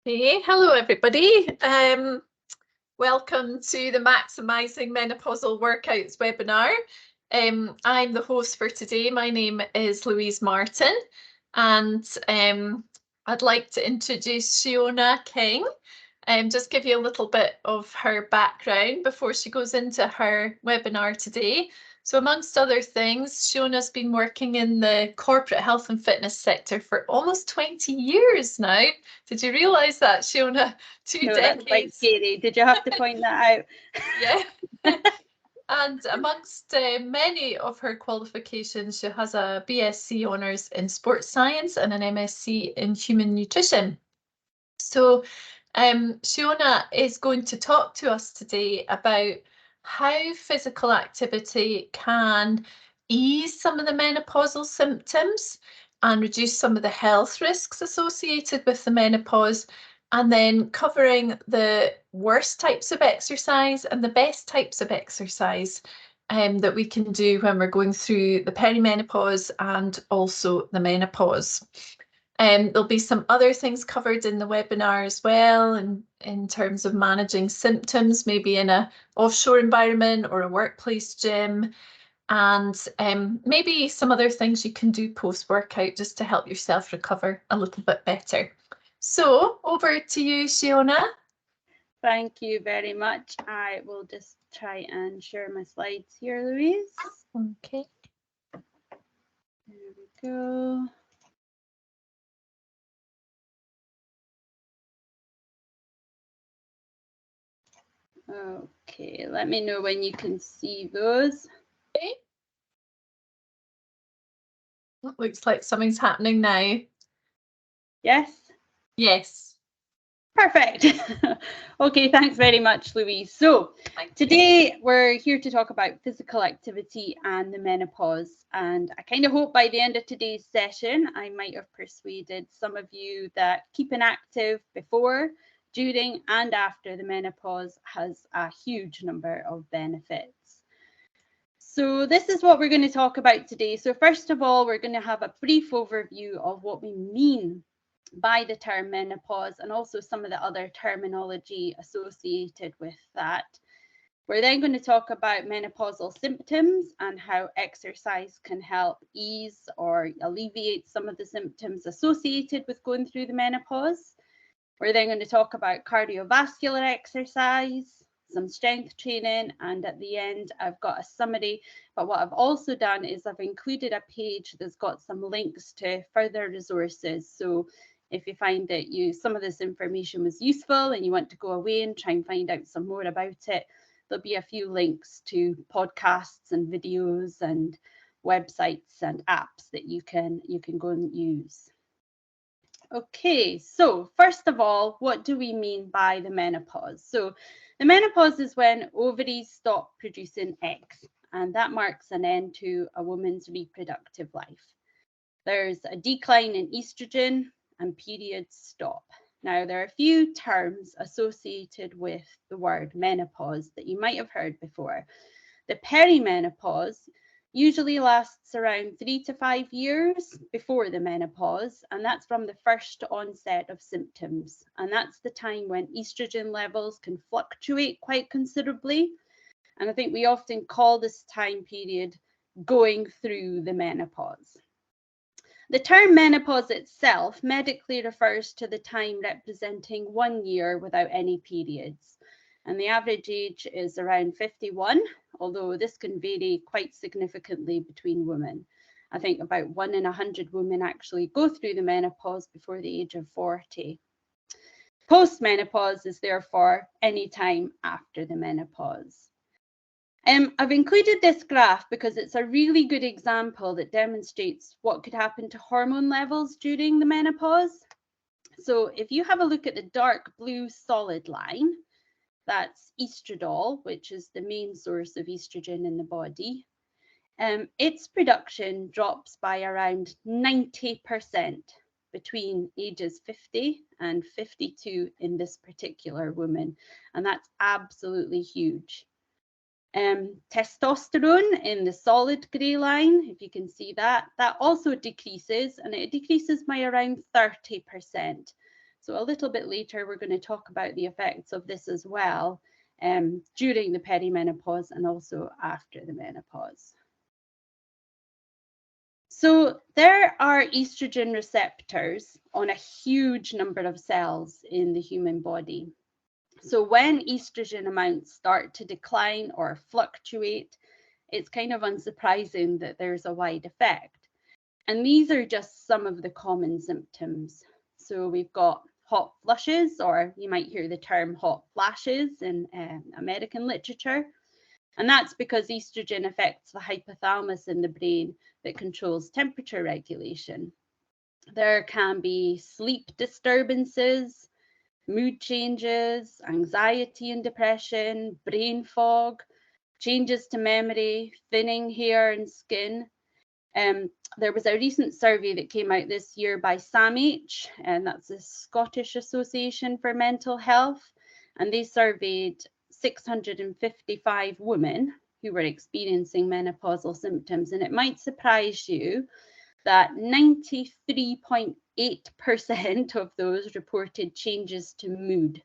Hey, hello everybody. Welcome to the Maximising Menopausal Workouts webinar. I'm the host for today. My name is Louise Martin, and I'd like to introduce Sheona King and just give you a little bit of her background before she goes into her webinar today. So amongst other things, Sheona's been working in the corporate health and fitness sector for almost 20 years now. Did you realise that, Sheona? No, that's quite scary. Did you have to point that out? Yeah. And amongst many of her qualifications, she has a BSc honours in sports science and an MSc in human nutrition. So Sheona is going to talk to us today about how physical activity can ease some of the menopausal symptoms and reduce some of the health risks associated with the menopause, and then covering the worst types of exercise and the best types of exercise that we can do when we're going through the perimenopause and also the menopause. There'll be some other things covered in the webinar as well, and in terms of managing symptoms, maybe in a offshore environment or a workplace gym, and maybe some other things you can do post-workout just to help yourself recover a little bit better. So over to you, Sheona. Thank you very much. I will just try and share my slides here, Louise. Okay. There we go. Okay, let me know when you can see those. Okay. It looks like something's happening now. Yes? Yes. Perfect. Okay, thanks very much, Louise. So today we're here to talk about physical activity and the menopause. And I kind of hope by the end of today's session, I might have persuaded some of you that keeping active before, during, and after the menopause has a huge number of benefits. So this is what we're going to talk about today. So first of all, we're going to have a brief overview of what we mean by the term menopause and also some of the other terminology associated with that. We're then going to talk about menopausal symptoms and how exercise can help ease or alleviate some of the symptoms associated with going through the menopause. We're then going to talk about cardiovascular exercise, some strength training, and at the end I've got a summary. But what I've also done is I've included a page that's got some links to further resources. So if you find that some of this information was useful and you want to go away and try and find out some more about it, there'll be a few links to podcasts and videos and websites and apps that you can go and use. Okay, so first of all, what do we mean by the menopause? So the menopause is when ovaries stop producing eggs, and that marks an end to a woman's reproductive life. There's a decline in estrogen and periods stop. Now, there are a few terms associated with the word menopause that you might have heard before. The perimenopause usually lasts around 3 to 5 years before the menopause, and that's from the first onset of symptoms. And that's the time when estrogen levels can fluctuate quite considerably. And I think we often call this time period going through the menopause. The term menopause itself medically refers to the time representing 1 year without any periods. And the average age is around 51, although this can vary quite significantly between women. I think about 1 in 100 women actually go through the menopause before the age of 40. Postmenopause is therefore any time after the menopause. I've included this graph because it's a really good example that demonstrates what could happen to hormone levels during the menopause. So if you have a look at the dark blue solid line, that's estradiol, which is the main source of estrogen in the body. Its production drops by around 90% between ages 50 and 52 in this particular woman, and that's absolutely huge. Testosterone in the solid grey line, if you can see that, that also decreases, and it decreases by around 30%. So a little bit later, we're going to talk about the effects of this as well during the perimenopause and also after the menopause. So there are estrogen receptors on a huge number of cells in the human body. So when estrogen amounts start to decline or fluctuate, it's kind of unsurprising that there's a wide effect. And these are just some of the common symptoms. So we've got hot flushes, or you might hear the term hot flashes in American literature. And that's because estrogen affects the hypothalamus in the brain that controls temperature regulation. There can be sleep disturbances, mood changes, anxiety and depression, brain fog, changes to memory, thinning hair and skin. There was a recent survey that came out this year by SAMH, and that's the Scottish Association for Mental Health, and they surveyed 655 women who were experiencing menopausal symptoms. And it might surprise you that 93.8% of those reported changes to mood.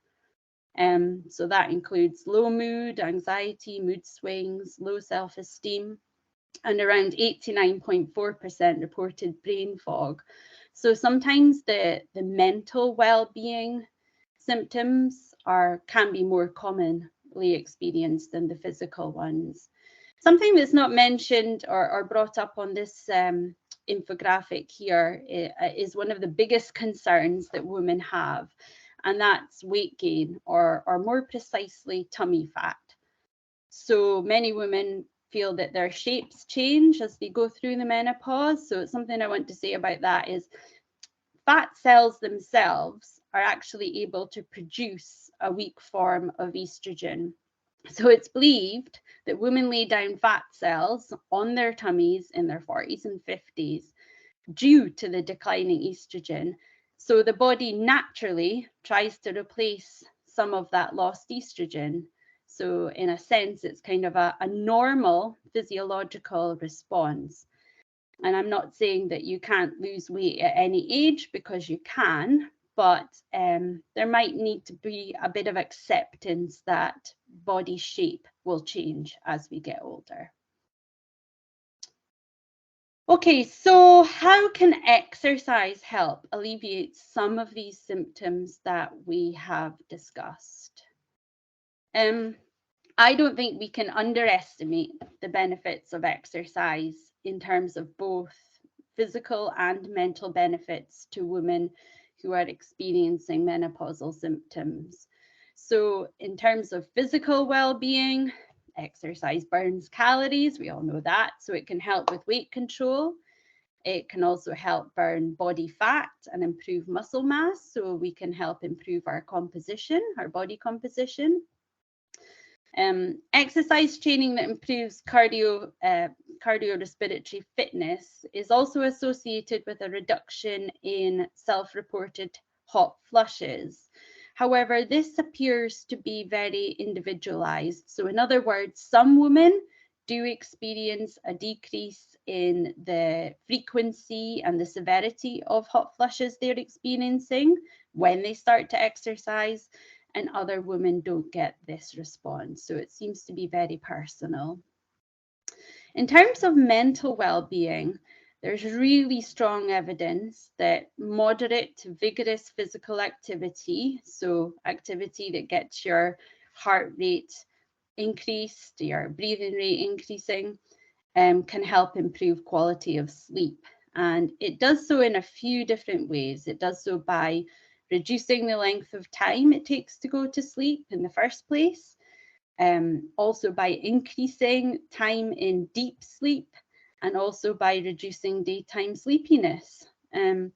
So that includes low mood, anxiety, mood swings, low self-esteem, and around 89.4% reported brain fog. So sometimes the mental well-being symptoms can be more commonly experienced than the physical ones. Something that's not mentioned or brought up on this infographic here is one of the biggest concerns that women have, and that's weight gain, or more precisely, tummy fat. So many women feel that their shapes change as they go through the menopause. So something I want to say about that is fat cells themselves are actually able to produce a weak form of estrogen. So it's believed that women lay down fat cells on their tummies in their 40s and 50s due to the declining estrogen. So the body naturally tries to replace some of that lost estrogen. So in a sense, it's kind of a normal physiological response. And I'm not saying that you can't lose weight at any age, because you can, but there might need to be a bit of acceptance that body shape will change as we get older. Okay, so how can exercise help alleviate some of these symptoms that we have discussed? I don't think we can underestimate the benefits of exercise in terms of both physical and mental benefits to women who are experiencing menopausal symptoms. So in terms of physical well-being, exercise burns calories, we all know that, so it can help with weight control. It can also help burn body fat and improve muscle mass, so we can help improve our composition, our body composition. Exercise training that improves cardiorespiratory fitness is also associated with a reduction in self-reported hot flushes. However, this appears to be very individualized. So in other words, some women do experience a decrease in the frequency and the severity of hot flushes they're experiencing when they start to exercise, and other women don't get this response. So it seems to be very personal. In terms of mental well-being, there's really strong evidence that moderate to vigorous physical activity, so activity that gets your heart rate increased, your breathing rate increasing, can help improve quality of sleep. And it does so in a few different ways. It does so by reducing the length of time it takes to go to sleep in the first place, also by increasing time in deep sleep, and also by reducing daytime sleepiness. And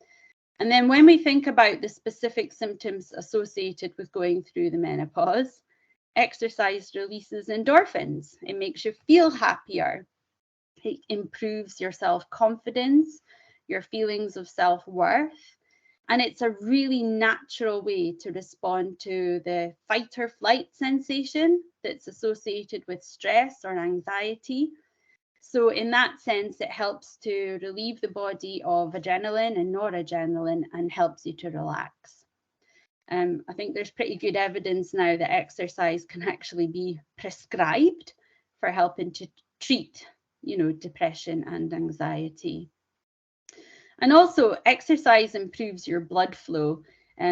then when we think about the specific symptoms associated with going through the menopause, exercise releases endorphins. It makes you feel happier. It improves your self-confidence, your feelings of self-worth. And it's a really natural way to respond to the fight or flight sensation that's associated with stress or anxiety. So in that sense, it helps to relieve the body of adrenaline and noradrenaline and helps you to relax. I think there's pretty good evidence now that exercise can actually be prescribed for helping to treat, depression and anxiety. And also, exercise improves your blood flow.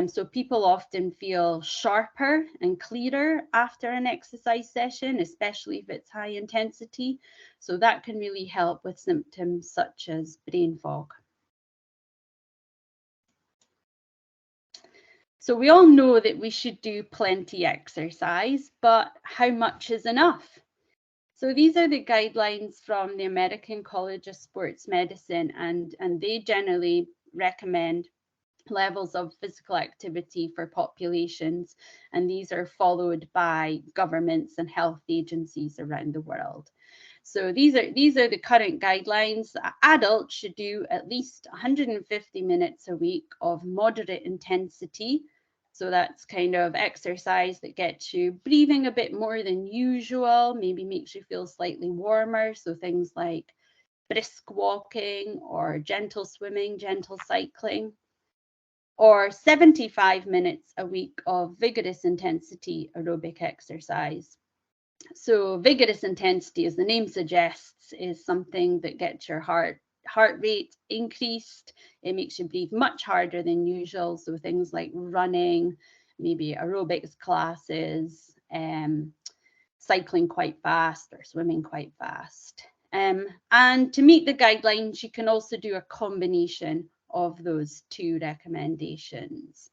So people often feel sharper and clearer after an exercise session, especially if it's high intensity. So that can really help with symptoms such as brain fog. So we all know that we should do plenty exercise, but how much is enough? So these are the guidelines from the American College of Sports Medicine, and they generally recommend levels of physical activity for populations, and these are followed by governments and health agencies around the world. So these are the current guidelines. Adults should do at least 150 minutes a week of moderate intensity. So that's kind of exercise that gets you breathing a bit more than usual, maybe makes you feel slightly warmer. So things like brisk walking or gentle swimming, gentle cycling, or 75 minutes a week of vigorous intensity aerobic exercise. So vigorous intensity, as the name suggests, is something that gets your heart rate increased. It makes you breathe much harder than usual. So things like running, maybe aerobics classes, cycling quite fast or swimming quite fast. And to meet the guidelines, you can also do a combination of those two recommendations.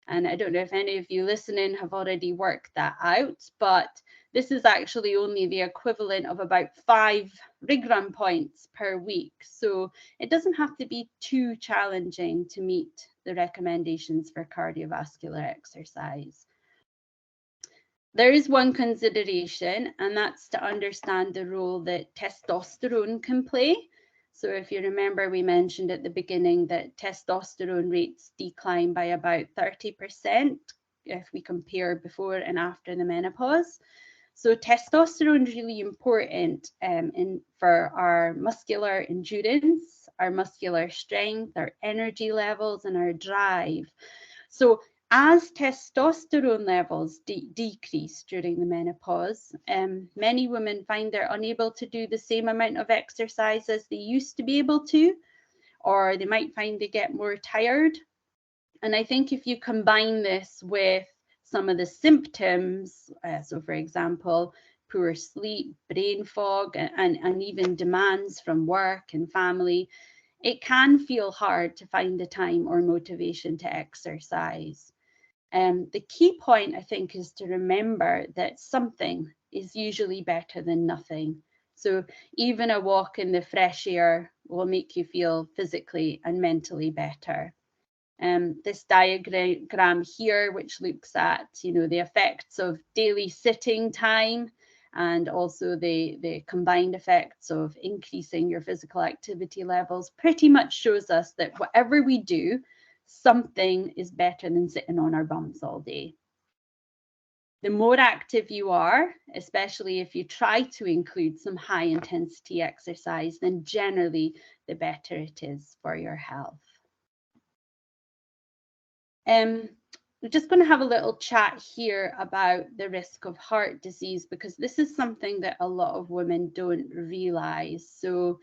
And I don't know if any of you listening have already worked that out, but this is actually only the equivalent of about 5 rig run points per week. So it doesn't have to be too challenging to meet the recommendations for cardiovascular exercise. There is one consideration, and that's to understand the role that testosterone can play. So if you remember, we mentioned at the beginning that testosterone rates decline by about 30% if we compare before and after the menopause. So testosterone is really important for our muscular endurance, our muscular strength, our energy levels, and our drive. So as testosterone levels decrease during the menopause, many women find they're unable to do the same amount of exercise as they used to be able to, or they might find they get more tired. And I think if you combine this with some of the symptoms, so for example, poor sleep, brain fog, and even demands from work and family, it can feel hard to find the time or motivation to exercise. The key point, I think, is to remember that something is usually better than nothing. So even a walk in the fresh air will make you feel physically and mentally better. This diagram here, which looks at, the effects of daily sitting time and also the combined effects of increasing your physical activity levels, pretty much shows us that whatever we do, something is better than sitting on our bums all day. The more active you are, especially if you try to include some high intensity exercise, then generally the better it is for your health. We're just going to have a little chat here about the risk of heart disease, because this is something that a lot of women don't realize. So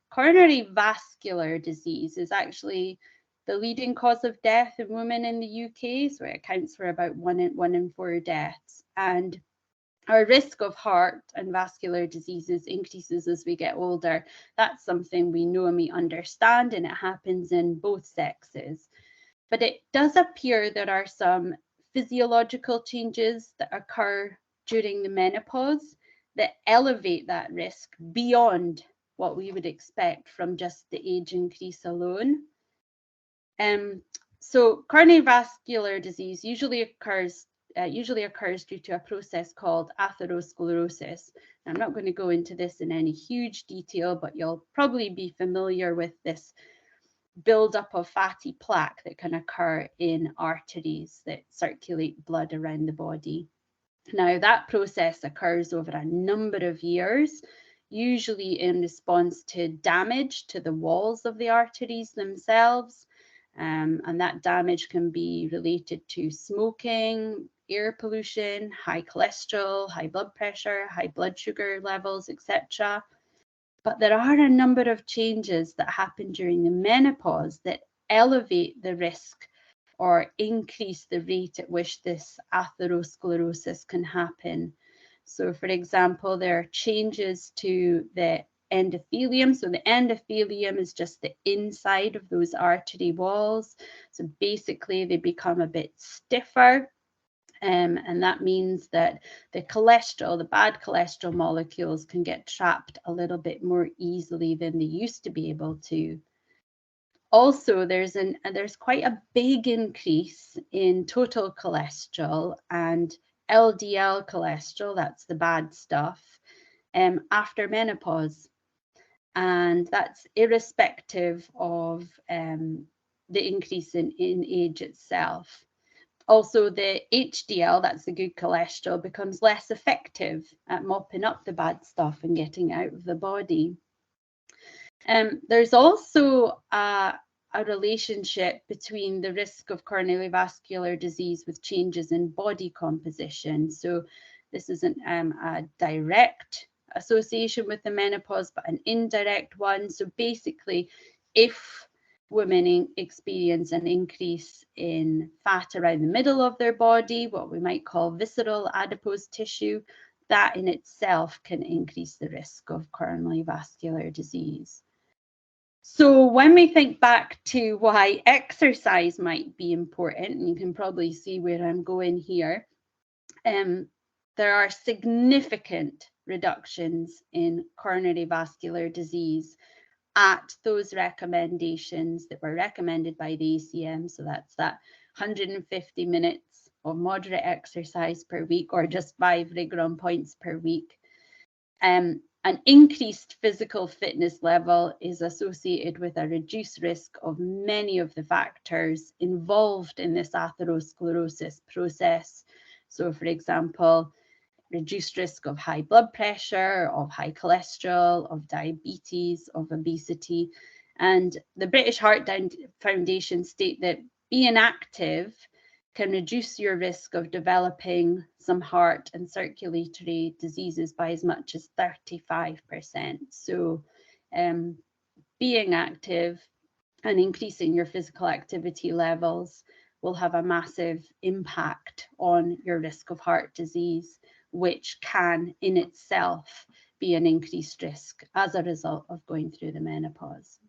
coronary vascular disease is actually the leading cause of death in women in the UK. So it accounts for about one in 4 deaths. And our risk of heart and vascular diseases increases as we get older. That's something we know and we understand, and it happens in both sexes. But it does appear there are some physiological changes that occur during the menopause that elevate that risk beyond what we would expect from just the age increase alone. So coronary vascular disease usually occurs due to a process called atherosclerosis. Now, I'm not going to go into this in any huge detail, but you'll probably be familiar with this buildup of fatty plaque that can occur in arteries that circulate blood around the body. Now, that process occurs over a number of years, usually in response to damage to the walls of the arteries themselves. And that damage can be related to smoking, air pollution, high cholesterol, high blood pressure, high blood sugar levels, etc. But there are a number of changes that happen during the menopause that elevate the risk or increase the rate at which this atherosclerosis can happen. So, for example, there are changes to the endothelium. So the endothelium is just the inside of those artery walls. So basically they become a bit stiffer. And that means that the cholesterol, the bad cholesterol molecules can get trapped a little bit more easily than they used to be able to. Also, there's quite a big increase in total cholesterol and LDL cholesterol, that's the bad stuff, after menopause. And that's irrespective of the increase in age itself. Also, the HDL, that's the good cholesterol, becomes less effective at mopping up the bad stuff and getting out of the body. There's also a relationship between the risk of coronary vascular disease with changes in body composition. So this isn't a direct association with the menopause, but an indirect one. So basically, if women experience an increase in fat around the middle of their body, what we might call visceral adipose tissue, that in itself can increase the risk of coronary vascular disease. So when we think back to why exercise might be important, and you can probably see where I'm going here, there are significant reductions in coronary vascular disease at those recommendations that were recommended by the ACM. So that's that 150 minutes of moderate exercise per week, or just 5 Rigron points per week. An increased physical fitness level is associated with a reduced risk of many of the factors involved in this atherosclerosis process. So, for example, reduced risk of high blood pressure, of high cholesterol, of diabetes, of obesity. And the British Heart Foundation state that being active can reduce your risk of developing some heart and circulatory diseases by as much as 35%. So being active and increasing your physical activity levels will have a massive impact on your risk of heart disease, which can in itself be an increased risk as a result of going through the menopause.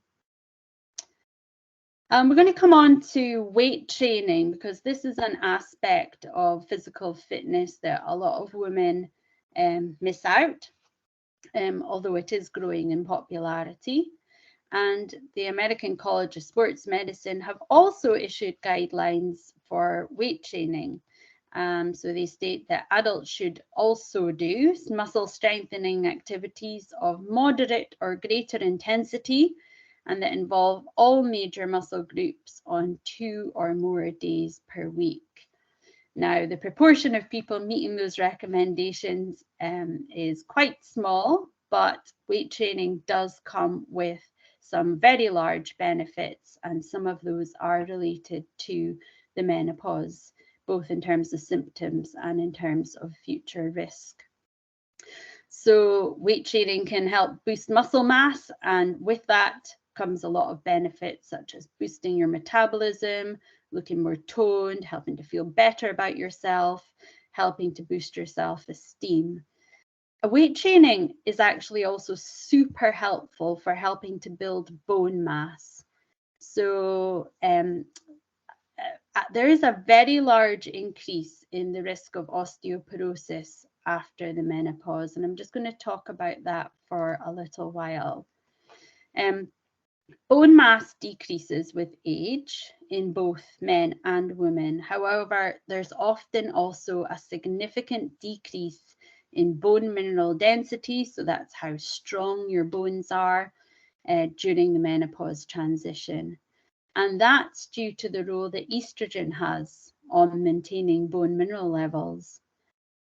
We're going to come on to weight training, because this is an aspect of physical fitness that a lot of women miss out, although it is growing in popularity. And the American College of Sports Medicine have also issued guidelines for weight training. So they state that adults should also do muscle strengthening activities of moderate or greater intensity, and that involve all major muscle groups on 2 or more days per week. Now, the proportion of people meeting those recommendations is quite small, but weight training does come with some very large benefits, and some of those are related to the menopause, both in terms of symptoms and in terms of future risk. So weight training can help boost muscle mass, and with that comes a lot of benefits, such as boosting your metabolism, looking more toned, helping to feel better about yourself, helping to boost your self-esteem. Weight training is actually also super helpful for helping to build bone mass. So there is a very large increase in the risk of osteoporosis after the menopause, and I'm just going to talk about that for a little while. Bone mass decreases with age in both men and women. However, there's often also a significant decrease in bone mineral density, so that's how strong your bones are during the menopause transition. And that's due to the role that estrogen has on maintaining bone mineral levels.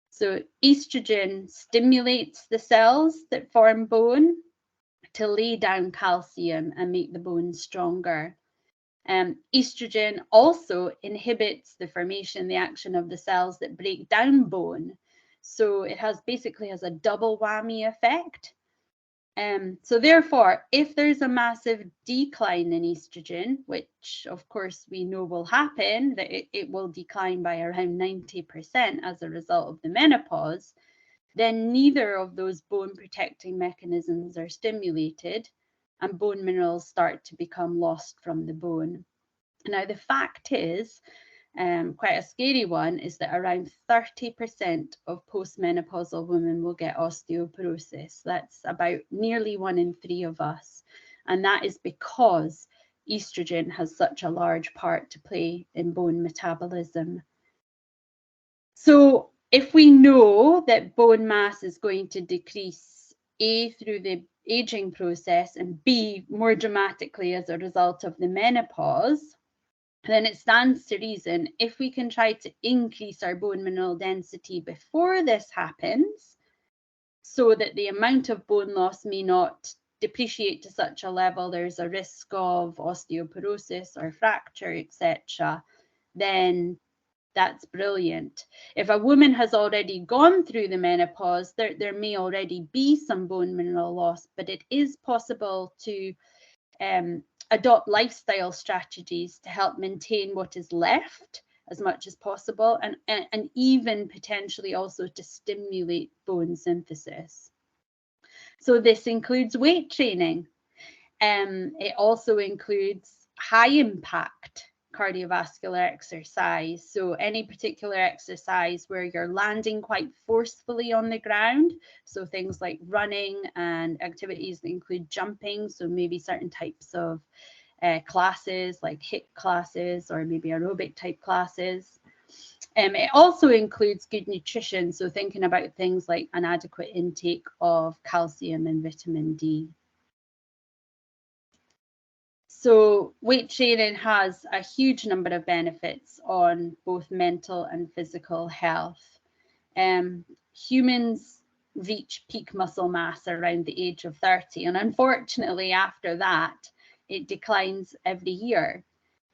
So estrogen stimulates the cells that form bone to lay down calcium and make the bones stronger. Estrogen also inhibits the formation, the action of the cells that break down bone. So it basically has a double whammy effect. So therefore, if there's a massive decline in estrogen, which of course we know will happen, that it will decline by around 90% as a result of the menopause, then neither of those bone protecting mechanisms are stimulated and bone minerals start to become lost from the bone. Now, the fact is, quite a scary one, is that around 30% of postmenopausal women will get osteoporosis. That's about nearly 1 in 3 of us. And that is because estrogen has such a large part to play in bone metabolism. So if we know that bone mass is going to decrease, A, through the aging process, and B, more dramatically as a result of the menopause, then it stands to reason if we can try to increase our bone mineral density before this happens, so that the amount of bone loss may not depreciate to such a level there's a risk of osteoporosis or fracture, etc., then that's brilliant. If a woman has already gone through the menopause, there may already be some bone mineral loss, but it is possible to adopt lifestyle strategies to help maintain what is left as much as possible, and even potentially also to stimulate bone synthesis. So this includes weight training. It also includes high impact cardiovascular exercise. So any particular exercise where you're landing quite forcefully on the ground. So things like running and activities that include jumping. So maybe certain types of classes like HIIT classes or maybe aerobic type classes. It also includes good nutrition. So thinking about things like an adequate intake of calcium and vitamin D. So weight training has a huge number of benefits on both mental and physical health. Humans reach peak muscle mass around the age of 30, and unfortunately after that, it declines every year.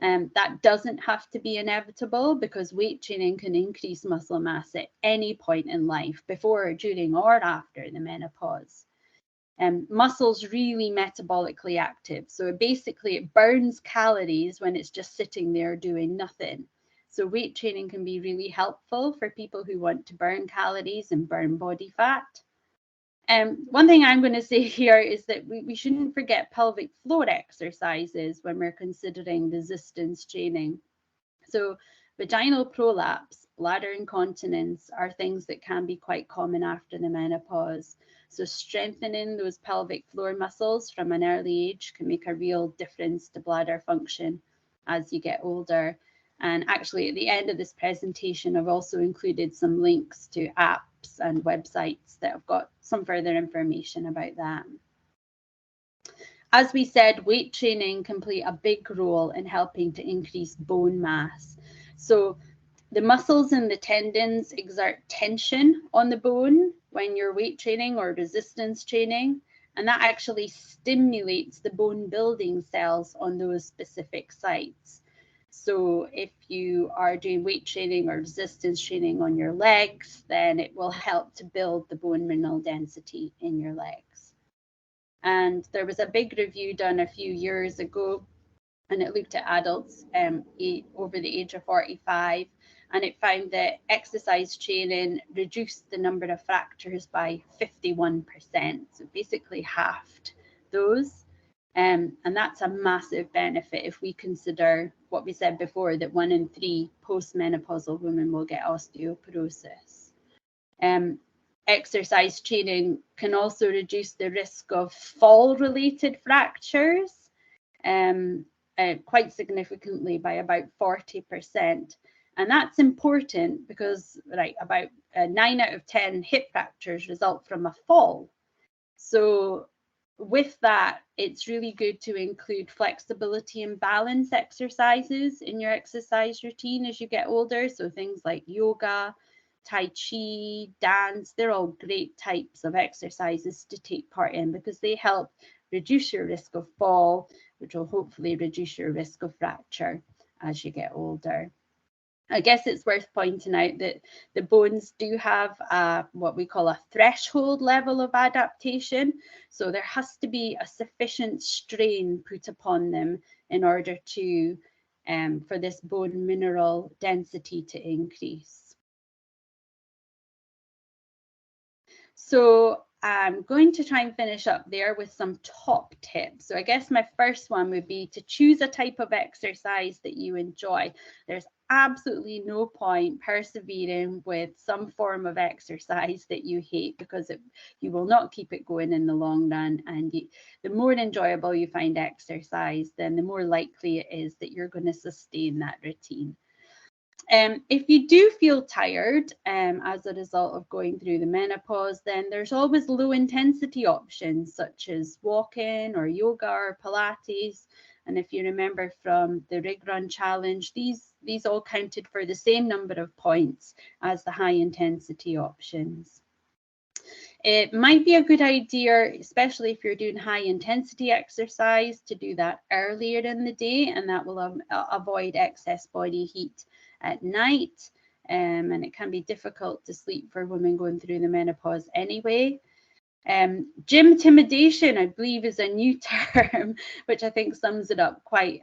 That doesn't have to be inevitable because weight training can increase muscle mass at any point in life, before, during, or after the menopause. Muscle's really metabolically active. So basically it burns calories when it's just sitting there doing nothing. So weight training can be really helpful for people who want to burn calories and burn body fat. One thing I'm going to say here is that we shouldn't forget pelvic floor exercises when we're considering resistance training. So vaginal prolapse, bladder incontinence are things that can be quite common after the menopause. So strengthening those pelvic floor muscles from an early age can make a real difference to bladder function as you get older. And actually at the end of this presentation, I've also included some links to apps and websites that have got some further information about that. As we said, weight training can play a big role in helping to increase bone mass. So the muscles and the tendons exert tension on the bone when you're weight training or resistance training, and that actually stimulates the bone building cells on those specific sites. So if you are doing weight training or resistance training on your legs, then it will help to build the bone mineral density in your legs. And there was a big review done a few years ago, and it looked at adults over the age of 45, and it found that exercise training reduced the number of fractures by 51%, so basically halved those. And that's a massive benefit if we consider what we said before, that 1 in 3 postmenopausal women will get osteoporosis. Exercise training can also reduce the risk of fall-related fractures quite significantly by about 40%. And that's important because about 9 out of 10 hip fractures result from a fall. So with that, it's really good to include flexibility and balance exercises in your exercise routine as you get older. So things like yoga, Tai Chi, dance, they're all great types of exercises to take part in because they help reduce your risk of fall, which will hopefully reduce your risk of fracture as you get older. I guess it's worth pointing out that the bones do have what we call a threshold level of adaptation. So there has to be a sufficient strain put upon them in order to for this bone mineral density to increase. So I'm going to try and finish up there with some top tips. So I guess my first one would be to choose a type of exercise that you enjoy. There's absolutely no point persevering with some form of exercise that you hate, because you will not keep it going in the long run. And the more enjoyable you find exercise, then the more likely it is that you're going to sustain that routine. If you do feel tired as a result of going through the menopause, then there's always low intensity options such as walking or yoga or Pilates. And if you remember from the Rig Run challenge, these all counted for the same number of points as the high intensity options. It might be a good idea, especially if you're doing high intensity exercise, to do that earlier in the day, and that will avoid excess body heat at night. And it can be difficult to sleep for women going through the menopause anyway. Gym intimidation, I believe, is a new term, which I think sums it up quite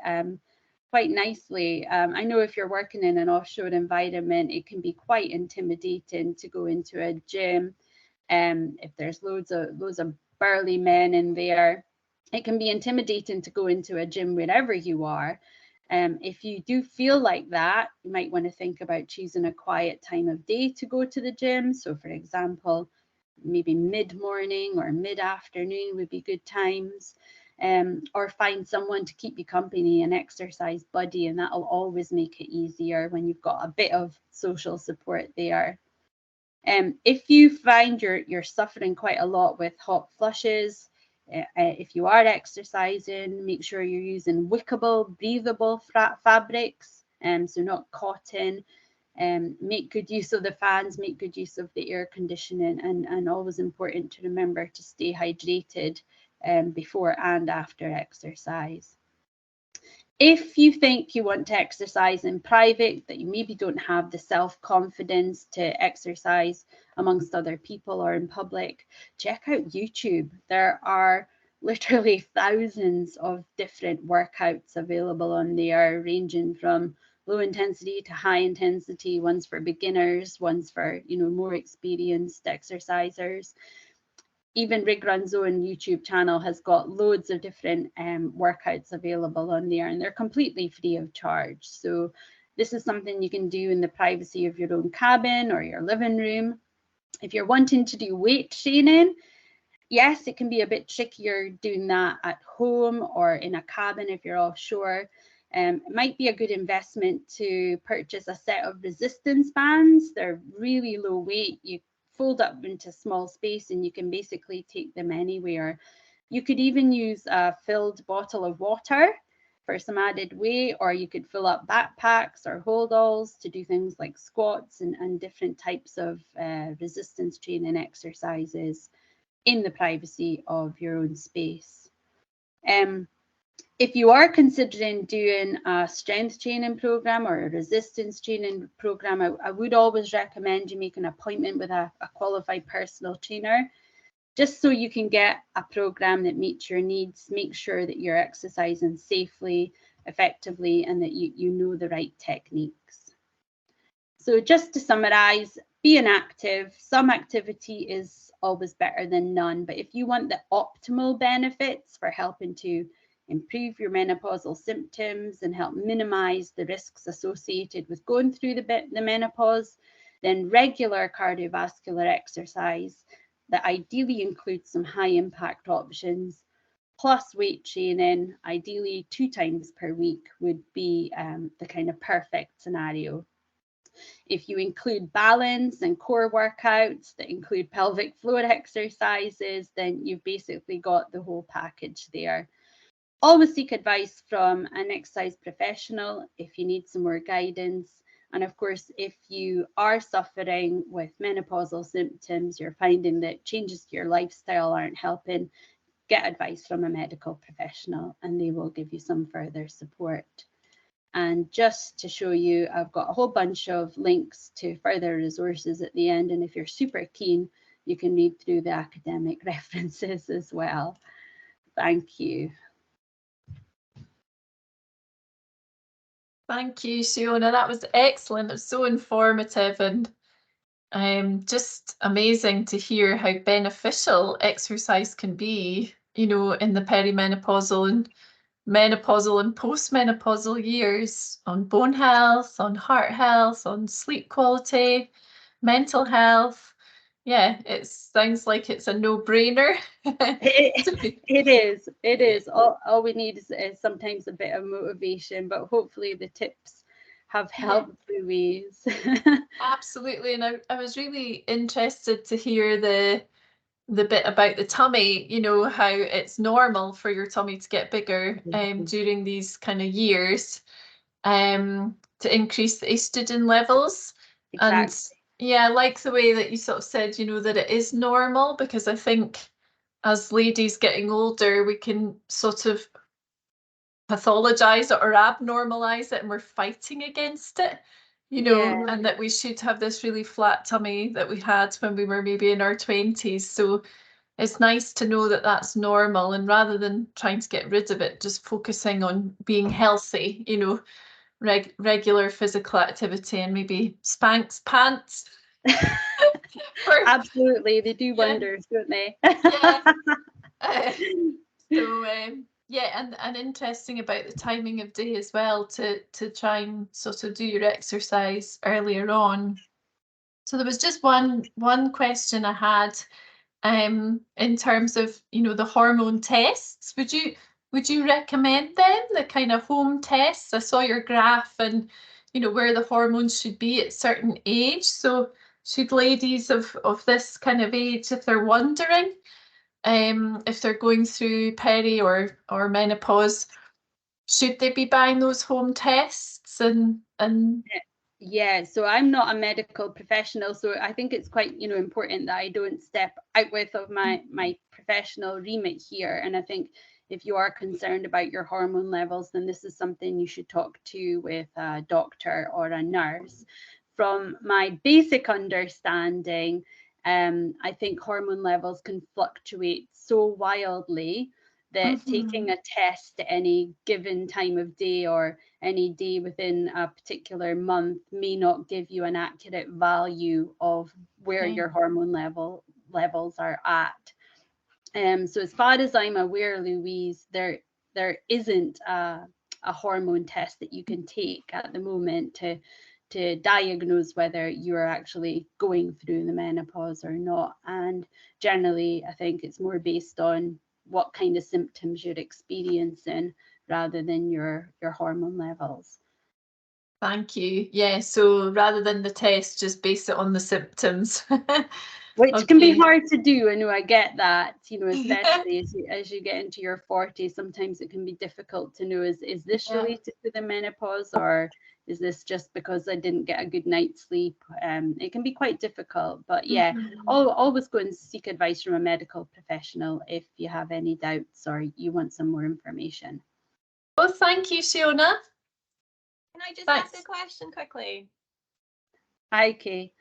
nicely. I know if you're working in an offshore environment, it can be quite intimidating to go into a gym. If there's loads of burly men in there, it can be intimidating to go into a gym wherever you are. If you do feel like that, you might want to think about choosing a quiet time of day to go to the gym. So for example, maybe mid-morning or mid-afternoon would be good times. Or find someone to keep you company, an exercise buddy, and that'll always make it easier when you've got a bit of social support there. If you find you're suffering quite a lot with hot flushes, if you are exercising, make sure you're using wickable, breathable fabrics, so not cotton. Make good use of the fans, make good use of the air conditioning, and always important to remember to stay hydrated before and after exercise. If you think you want to exercise in private, that you maybe don't have the self-confidence to exercise amongst other people or in public, check out YouTube. There are literally thousands of different workouts available on there, ranging from low intensity to high intensity, ones for beginners, ones for more experienced exercisers. Even Rig Run's own YouTube channel has got loads of different workouts available on there, and they're completely free of charge. So this is something you can do in the privacy of your own cabin or your living room. If you're wanting to do weight training, yes, it can be a bit trickier doing that at home or in a cabin if you're offshore. It might be a good investment to purchase a set of resistance bands. They're really low weight. You fold up into small space and you can basically take them anywhere. You could even use a filled bottle of water for some added weight, or you could fill up backpacks or holdalls to do things like squats and different types of resistance training exercises in the privacy of your own space. If you are considering doing a strength training program or a resistance training program, I would always recommend you make an appointment with a qualified personal trainer, just so you can get a program that meets your needs, make sure that you're exercising safely, effectively, and that you know the right techniques. So just to summarize, being active, some activity is always better than none, but if you want the optimal benefits for helping to improve your menopausal symptoms and help minimize the risks associated with going through the menopause, then regular cardiovascular exercise that ideally includes some high impact options, plus weight training, ideally 2 times per week, would be the kind of perfect scenario. If you include balance and core workouts that include pelvic floor exercises, then you've basically got the whole package there. Always seek advice from an exercise professional if you need some more guidance. And of course, if you are suffering with menopausal symptoms, you're finding that changes to your lifestyle aren't helping, get advice from a medical professional and they will give you some further support. And just to show you, I've got a whole bunch of links to further resources at the end. And if you're super keen, you can read through the academic references as well. Thank you. Thank you, Sheona. That was excellent. It was so informative and just amazing to hear how beneficial exercise can be, you know, in the perimenopausal and menopausal and postmenopausal years, on bone health, on heart health, on sleep quality, mental health. Yeah, it sounds like it's a no-brainer. It is. All we need is sometimes a bit of motivation, but hopefully the tips have helped Louise. Absolutely, and I was really interested to hear the bit about the tummy, you know, how it's normal for your tummy to get bigger during these kind of years to increase the estrogen levels. Exactly. And yeah, I like the way that you sort of said, you know, that it is normal, because I think as ladies getting older, we can sort of pathologize it or abnormalize it, and we're fighting against it, you know, and that we should have this really flat tummy that we had when we were maybe in our 20s. So it's nice to know that that's normal, and rather than trying to get rid of it, just focusing on being healthy, you know, regular physical activity and maybe Spanx pants. Absolutely, they do wonders, don't they? Yeah. And interesting about the timing of day as well, to try and sort of do your exercise earlier on. So there was just one question I had in terms of, you know, the hormone tests. Would you recommend them, the kind of home tests? I saw your graph and, you know, where the hormones should be at certain age. So should ladies of this kind of age, if they're wondering, if they're going through peri or menopause, should they be buying those home tests and Yeah, so I'm not a medical professional, so I think it's quite, you know, important that I don't step out of my professional remit here. And I think if you are concerned about your hormone levels, then this is something you should talk to with a doctor or a nurse. From my basic understanding, I think hormone levels can fluctuate so wildly that taking a test at any given time of day or any day within a particular month may not give you an accurate value of where your hormone levels are at. So as far as I'm aware, Louise, there isn't a hormone test that you can take at the moment to diagnose whether you're actually going through the menopause or not. And generally, I think it's more based on what kind of symptoms you're experiencing rather than your hormone levels. Thank you. Yeah, so rather than the test, just base it on the symptoms. Which can be hard to do. I know, I get that, you know, especially as you get into your 40s, sometimes it can be difficult to know, is this related to the menopause, or is this just because I didn't get a good night's sleep? It can be quite difficult, but yeah, always go and seek advice from a medical professional if you have any doubts or you want some more information. Well, thank you, Sheona. Can I just ask a question quickly? Hi, Kay.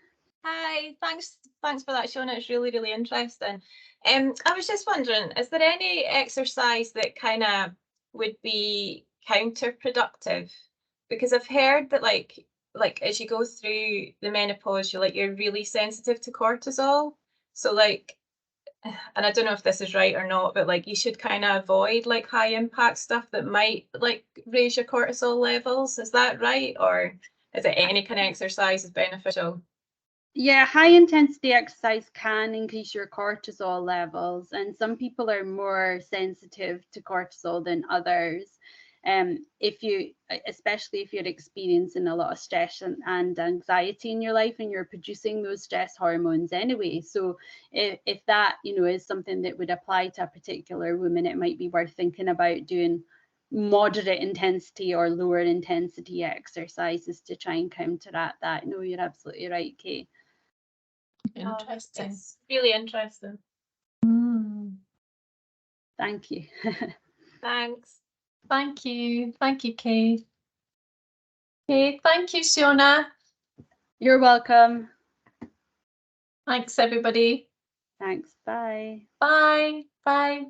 Hi, thanks for that, Sheona. It's really, really interesting. I was just wondering, is there any exercise that kind of would be counterproductive? Because I've heard that like as you go through the menopause, you're really sensitive to cortisol. So like, and I don't know if this is right or not, but like you should kind of avoid like high impact stuff that might like raise your cortisol levels. Is that right? Or is it any kind of exercise is beneficial? Yeah, high intensity exercise can increase your cortisol levels, and some people are more sensitive to cortisol than others. Especially if you're experiencing a lot of stress and anxiety in your life, and you're producing those stress hormones anyway. So if that, you know, is something that would apply to a particular woman, it might be worth thinking about doing moderate intensity or lower intensity exercises to try and counteract that. No, you're absolutely right, Kate. Interesting. It's really interesting. Thank you. Thanks. Thank you. Thank you, Kay. Okay, thank you, Sheona. You're welcome. Thanks, everybody. Thanks. Bye. Bye. Bye.